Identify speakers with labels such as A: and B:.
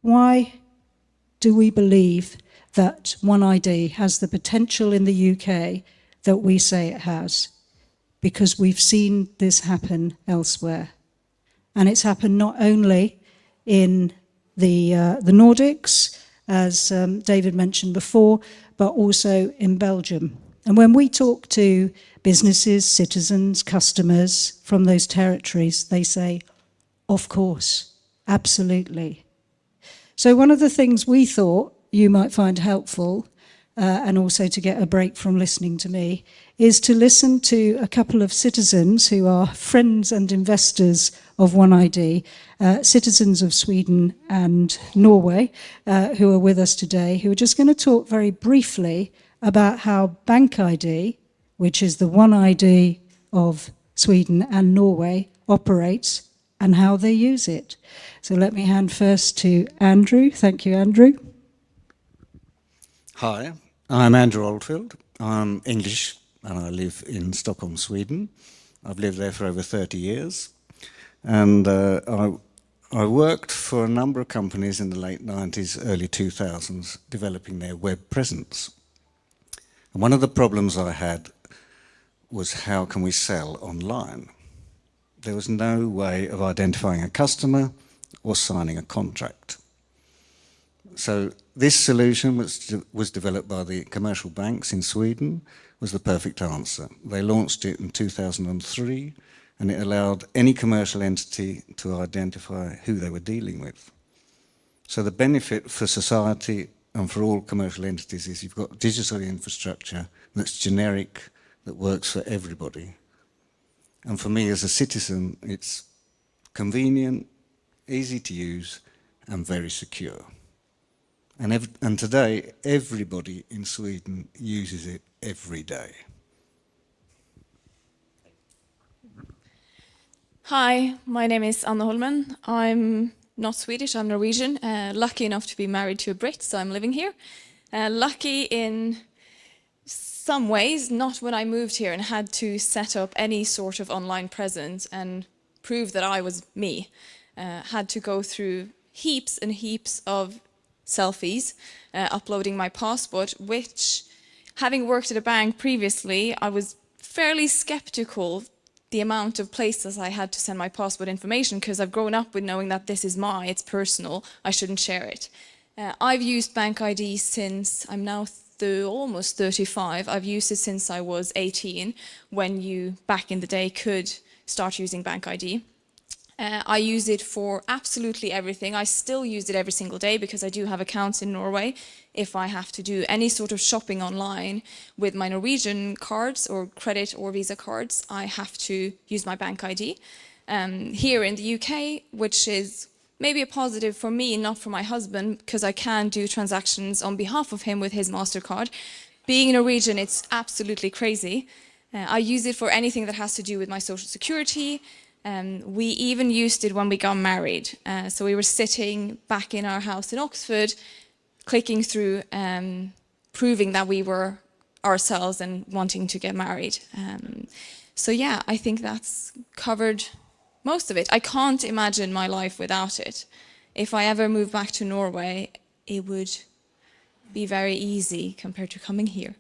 A: Why do we believe that OneID has the potential in the UK that we say it has? Because we've seen this happen elsewhere. And it's happened not only in the Nordics, as David mentioned before, but also in Belgium. And when we talk to businesses, citizens, customers from those territories, they say, of course, absolutely. So one of the things we thought you might find helpful, and also to get a break from listening to me, is to listen to a couple of citizens who are friends and investors of OneID, citizens of Sweden and Norway, who are with us today, who are just going to talk very briefly about how BankID, which is the OneID of Sweden and Norway, operates and how they use it. So let me hand first to Andrew. Thank you, Andrew.
B: Hi, I'm Andrew Oldfield. I'm English and I live in Stockholm, Sweden. I've lived there for over 30 years. And I worked for a number of companies in the late 90s, early 2000s, developing their web presence. And one of the problems I had was how can we sell online? There was no way of identifying a customer or signing a contract. So this solution, which was developed by the commercial banks in Sweden, was the perfect answer. They launched it in 2003, and it allowed any commercial entity to identify who they were dealing with. So the benefit for society and for all commercial entities is you've got digital infrastructure that's generic, that works for everybody. And for me as a citizen, it's convenient, easy to use, and very secure. And today, everybody in Sweden uses it every day.
C: Hi, my name is Anna Holmen. I'm not Swedish, I'm Norwegian. Lucky enough to be married to a Brit, so I'm living here. Lucky in some ways, not when I moved here and had to set up any sort of online presence and prove that I was me. Had to go through heaps and heaps of selfies, uploading my passport, which, having worked at a bank previously, I was fairly skeptical the amount of places I had to send my passport information, because I've grown up with knowing that this is it's personal, I shouldn't share it. I've used BankID since I'm now almost 35. I've used it since I was 18, when you, back in the day, could start using BankID. I use it for absolutely everything. I still use it every single day because I do have accounts in Norway. If I have to do any sort of shopping online with my Norwegian cards or credit or Visa cards, I have to use my BankID. Here in the UK, which is maybe a positive for me, not for my husband, because I can do transactions on behalf of him with his MasterCard. Being Norwegian, it's absolutely crazy. I use it for anything that has to do with my social security. We even used it when we got married. So we were sitting back in our house in Oxford, clicking through, proving that we were ourselves and wanting to get married. So yeah, I think that's covered most of it. I can't imagine my life without it. If I ever move back to Norway, it would be very easy compared to coming here.